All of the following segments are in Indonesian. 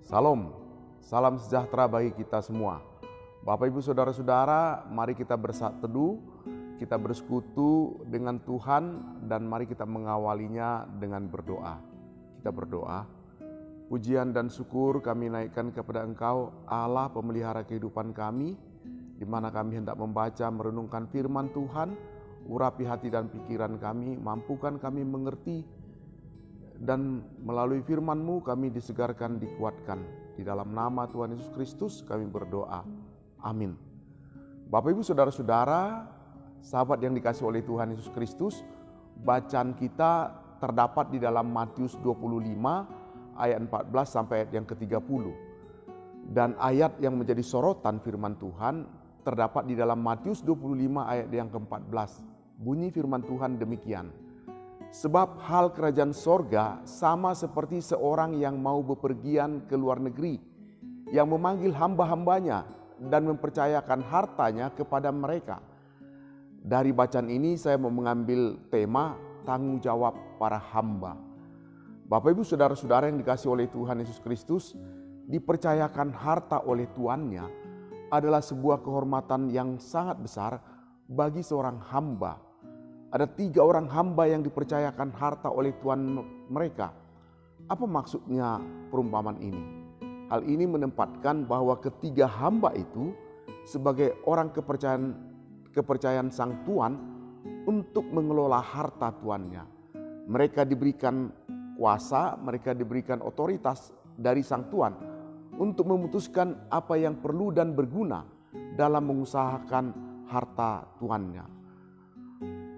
Salam, salam sejahtera bagi kita semua. Bapak Ibu Saudara-saudara, mari kita bersatu teduh, kita bersekutu dengan Tuhan dan mari kita mengawalinya dengan berdoa. Kita berdoa. Pujian dan syukur kami naikkan kepada Engkau, Allah pemelihara kehidupan kami, di mana kami hendak membaca, merenungkan firman Tuhan, urapi hati dan pikiran kami, mampukan kami mengerti, dan melalui firman-Mu kami disegarkan, dikuatkan. Di dalam nama Tuhan Yesus Kristus kami berdoa. Amin. Bapak Ibu Saudara-saudara, sahabat yang dikasihi oleh Tuhan Yesus Kristus, bacaan kita terdapat di dalam Matius 25 ayat 14 sampai ayat yang ke-30. Dan ayat yang menjadi sorotan firman Tuhan terdapat di dalam Matius 25 ayat yang ke-14. Bunyi firman Tuhan demikian. Sebab hal kerajaan sorga sama seperti seorang yang mau bepergian ke luar negeri, yang memanggil hamba-hambanya dan mempercayakan hartanya kepada mereka. Dari bacaan ini saya mau mengambil tema tanggung jawab para hamba. Bapak Ibu Saudara-saudara yang dikasihi oleh Tuhan Yesus Kristus, dipercayakan harta oleh tuannya adalah sebuah kehormatan yang sangat besar bagi seorang hamba. Ada 3 orang hamba yang dipercayakan harta oleh Tuhan mereka. Apa maksudnya perumpamaan ini? Hal ini menempatkan bahwa ketiga hamba itu sebagai orang kepercayaan sang Tuan untuk mengelola harta tuannya. Mereka diberikan kuasa, mereka diberikan otoritas dari sang Tuan untuk memutuskan apa yang perlu dan berguna dalam mengusahakan harta tuannya.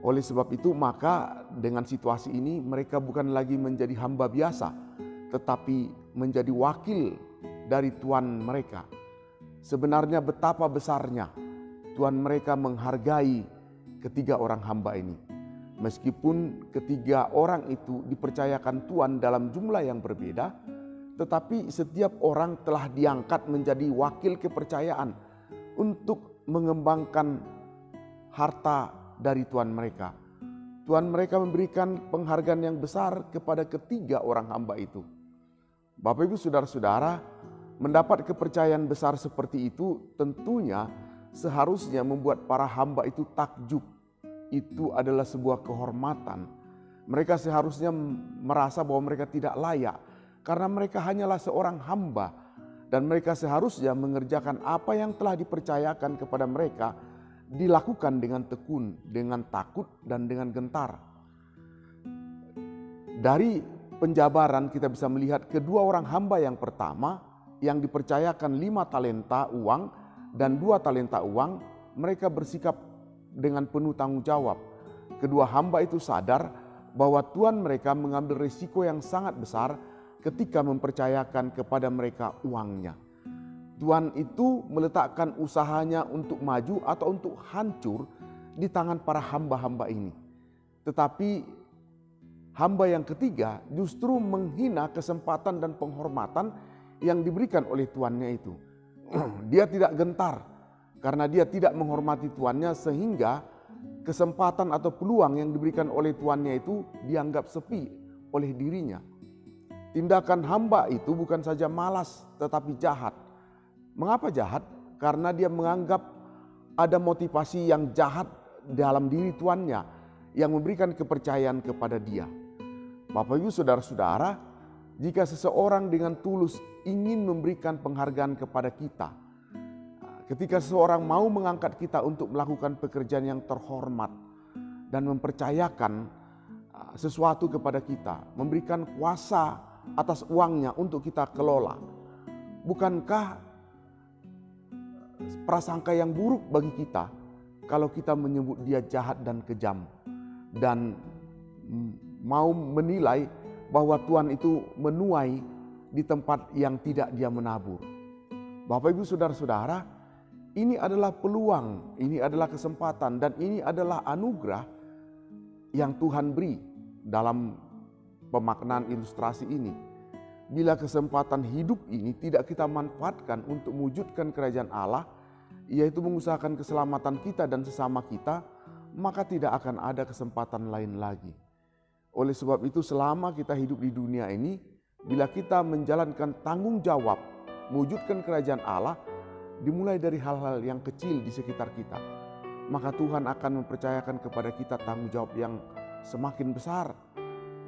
Oleh sebab itu maka dengan situasi ini mereka bukan lagi menjadi hamba biasa, tetapi menjadi wakil dari Tuan mereka. Sebenarnya betapa besarnya Tuan mereka menghargai ketiga orang hamba ini. Meskipun ketiga orang itu dipercayakan Tuan dalam jumlah yang berbeda, tetapi setiap orang telah diangkat menjadi wakil kepercayaan untuk mengembangkan harta dari Tuan mereka. Tuan mereka memberikan penghargaan yang besar kepada ketiga orang hamba itu. Bapak Ibu Saudara-saudara, mendapat kepercayaan besar seperti itu tentunya seharusnya membuat para hamba itu takjub. Itu adalah sebuah kehormatan. Mereka seharusnya merasa bahwa mereka tidak layak karena mereka hanyalah seorang hamba dan mereka seharusnya mengerjakan apa yang telah dipercayakan kepada mereka dilakukan dengan tekun, dengan takut dan dengan gentar. Dari penjabaran kita bisa melihat kedua orang hamba yang pertama yang dipercayakan 5 talenta uang dan 2 talenta uang, mereka bersikap dengan penuh tanggung jawab. Kedua hamba itu sadar bahwa Tuan mereka mengambil risiko yang sangat besar ketika mempercayakan kepada mereka uangnya. Tuan itu meletakkan usahanya untuk maju atau untuk hancur di tangan para hamba-hamba ini. Tetapi hamba yang ketiga justru menghina kesempatan dan penghormatan yang diberikan oleh tuannya itu. Dia tidak gentar karena dia tidak menghormati tuannya sehingga kesempatan atau peluang yang diberikan oleh tuannya itu dianggap sepi oleh dirinya. Tindakan hamba itu bukan saja malas tetapi jahat. Mengapa jahat? Karena dia menganggap ada motivasi yang jahat dalam diri tuannya yang memberikan kepercayaan kepada dia. Bapak Ibu Saudara-saudara, jika seseorang dengan tulus ingin memberikan penghargaan kepada kita, ketika seseorang mau mengangkat kita untuk melakukan pekerjaan yang terhormat dan mempercayakan sesuatu kepada kita, memberikan kuasa atas uangnya untuk kita kelola, bukankah prasangka yang buruk bagi kita kalau kita menyebut dia jahat dan kejam dan mau menilai bahwa Tuhan itu menuai di tempat yang tidak dia menabur. Bapak Ibu Saudara-saudara, ini adalah peluang, ini adalah kesempatan dan ini adalah anugerah yang Tuhan beri dalam pemaknaan ilustrasi ini. Bila kesempatan hidup ini tidak kita manfaatkan untuk mewujudkan kerajaan Allah, yaitu mengusahakan keselamatan kita dan sesama kita, maka tidak akan ada kesempatan lain lagi. Oleh sebab itu selama kita hidup di dunia ini, Bila kita menjalankan tanggung jawab, mewujudkan kerajaan Allah, dimulai dari hal-hal yang kecil di sekitar kita, maka Tuhan akan mempercayakan kepada kita tanggung jawab yang semakin besar.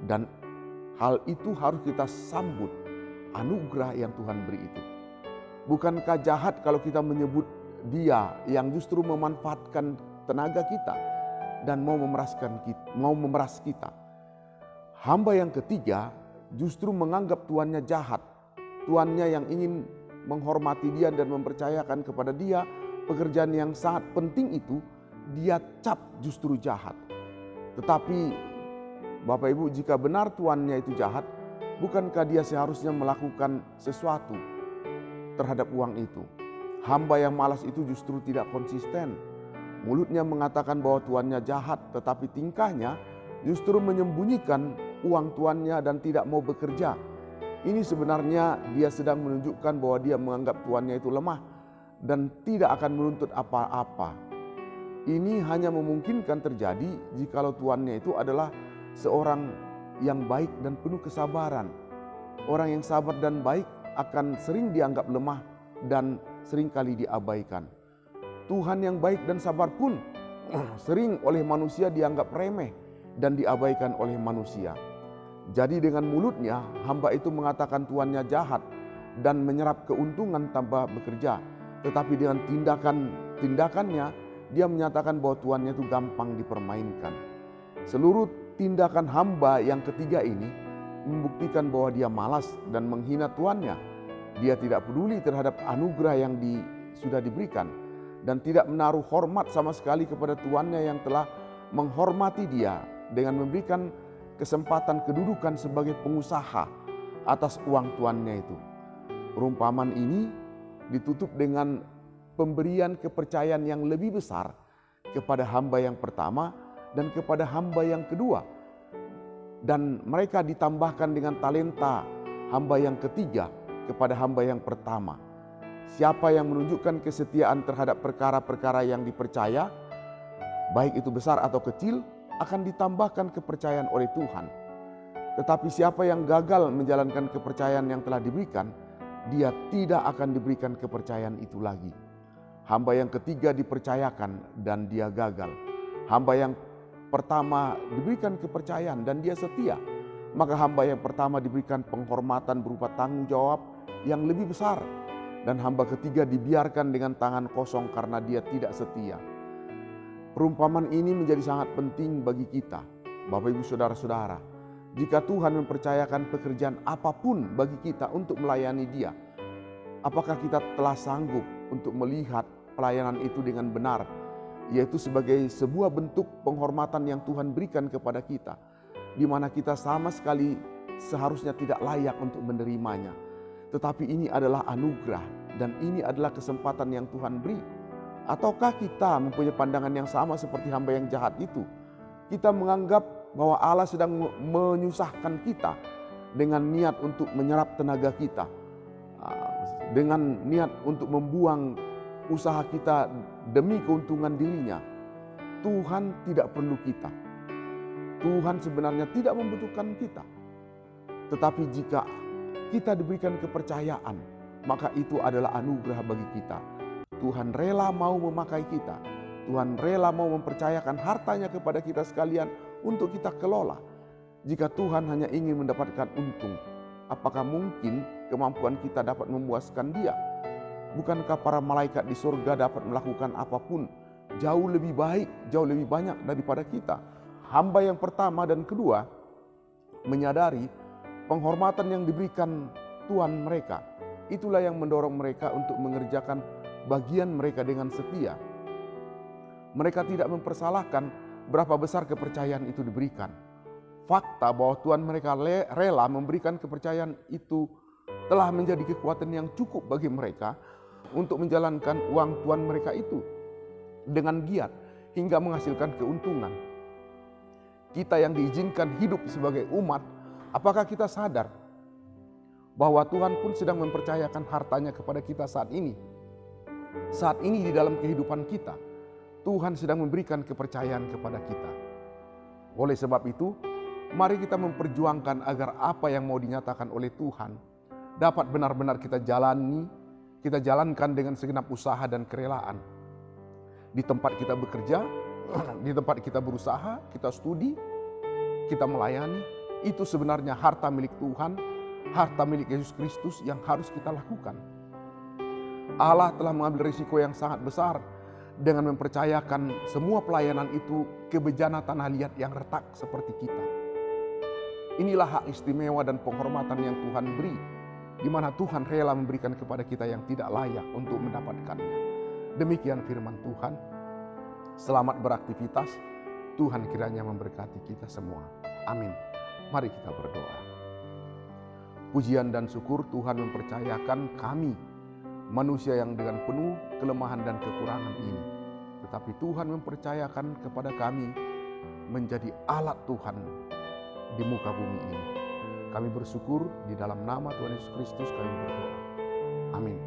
Dan hal itu harus kita sambut, anugerah yang Tuhan beri itu. Bukankah jahat kalau kita menyebut Dia yang justru memanfaatkan tenaga kita dan mau memeras kita. Hamba yang ketiga justru menganggap tuannya jahat. Tuannya yang ingin menghormati dia dan mempercayakan kepada dia pekerjaan yang sangat penting itu, dia cap justru jahat. Tetapi Bapak Ibu, jika benar tuannya itu jahat, bukankah dia seharusnya melakukan sesuatu terhadap uang itu? Hamba yang malas itu justru tidak konsisten. Mulutnya mengatakan bahwa tuannya jahat, tetapi tingkahnya justru menyembunyikan uang tuannya dan tidak mau bekerja. Ini sebenarnya dia sedang menunjukkan bahwa dia menganggap tuannya itu lemah dan tidak akan menuntut apa-apa. Ini hanya memungkinkan terjadi jikalau tuannya itu adalah seorang yang baik dan penuh kesabaran. Orang yang sabar dan baik akan sering dianggap lemah dan seringkali diabaikan. Tuhan yang baik dan sabar pun sering oleh manusia dianggap remeh dan diabaikan oleh manusia. Jadi dengan mulutnya hamba itu mengatakan tuannya jahat dan menyerap keuntungan tanpa bekerja. Tetapi dengan tindakannya dia menyatakan bahwa tuannya itu gampang dipermainkan. Seluruh tindakan hamba yang ketiga ini membuktikan bahwa dia malas dan menghina tuannya. Dia tidak peduli terhadap anugerah yang sudah diberikan dan tidak menaruh hormat sama sekali kepada tuannya yang telah menghormati dia dengan memberikan kesempatan kedudukan sebagai pengusaha atas uang tuannya itu. Perumpamaan ini ditutup dengan pemberian kepercayaan yang lebih besar kepada hamba yang pertama dan kepada hamba yang kedua. Dan mereka ditambahkan dengan talenta hamba yang ketiga kepada hamba yang pertama. Siapa yang menunjukkan kesetiaan terhadap perkara-perkara yang dipercaya, baik itu besar atau kecil, akan ditambahkan kepercayaan oleh Tuhan. Tetapi siapa yang gagal menjalankan kepercayaan yang telah diberikan, dia tidak akan diberikan kepercayaan itu lagi. Hamba yang ketiga dipercayakan dan dia gagal. Hamba yang pertama diberikan kepercayaan dan dia setia. Maka hamba yang pertama diberikan penghormatan berupa tanggung jawab yang lebih besar. Dan hamba ketiga dibiarkan dengan tangan kosong karena dia tidak setia. Perumpamaan ini menjadi sangat penting bagi kita, Bapak Ibu Saudara-saudara. Jika Tuhan mempercayakan pekerjaan apapun bagi kita untuk melayani Dia, apakah kita telah sanggup untuk melihat pelayanan itu dengan benar, yaitu sebagai sebuah bentuk penghormatan yang Tuhan berikan kepada kita, di mana kita sama sekali seharusnya tidak layak untuk menerimanya. Tetapi ini adalah anugerah dan ini adalah kesempatan yang Tuhan beri. Ataukah kita mempunyai pandangan yang sama seperti hamba yang jahat itu? Kita menganggap bahwa Allah sedang menyusahkan kita dengan niat untuk menyerap tenaga kita, dengan niat untuk membuang usaha kita demi keuntungan dirinya. Tuhan tidak perlu kita. Tuhan sebenarnya tidak membutuhkan kita. Tetapi jika kita diberikan kepercayaan, maka itu adalah anugerah bagi kita. Tuhan rela mau memakai kita. Tuhan rela mau mempercayakan hartanya kepada kita sekalian untuk kita kelola. Jika Tuhan hanya ingin mendapatkan untung, apakah mungkin kemampuan kita dapat memuaskan Dia? Bukankah para malaikat di surga dapat melakukan apapun jauh lebih baik, jauh lebih banyak daripada kita? Hamba yang pertama dan kedua menyadari penghormatan yang diberikan Tuhan mereka. Itulah yang mendorong mereka untuk mengerjakan bagian mereka dengan setia. Mereka tidak mempersalahkan berapa besar kepercayaan itu diberikan. Fakta bahwa Tuhan mereka rela memberikan kepercayaan itu telah menjadi kekuatan yang cukup bagi mereka untuk menjalankan uang Tuhan mereka itu dengan giat hingga menghasilkan keuntungan. Kita yang diizinkan hidup sebagai umat, apakah kita sadar bahwa Tuhan pun sedang mempercayakan hartanya kepada kita saat ini? Saat ini di dalam kehidupan kita, Tuhan sedang memberikan kepercayaan kepada kita. Oleh sebab itu, Mari kita memperjuangkan agar apa yang mau dinyatakan oleh Tuhan dapat benar-benar kita jalankan dengan segenap usaha dan kerelaan. Di tempat kita bekerja, di tempat kita berusaha, kita studi, kita melayani, itu sebenarnya harta milik Tuhan, harta milik Yesus Kristus yang harus kita lakukan. Allah telah mengambil risiko yang sangat besar dengan mempercayakan semua pelayanan itu ke bejana tanah liat yang retak seperti kita. Inilah hak istimewa dan penghormatan yang Tuhan beri, di mana Tuhan rela memberikan kepada kita yang tidak layak untuk mendapatkannya. Demikian firman Tuhan. Selamat beraktivitas. Tuhan kiranya memberkati kita semua. Amin. Mari kita berdoa. Pujian dan syukur Tuhan mempercayakan kami, manusia yang dengan penuh kelemahan dan kekurangan ini. Tetapi Tuhan mempercayakan kepada kami menjadi alat Tuhan di muka bumi ini. Kami bersyukur di dalam nama Tuhan Yesus Kristus kami berdoa. Amin.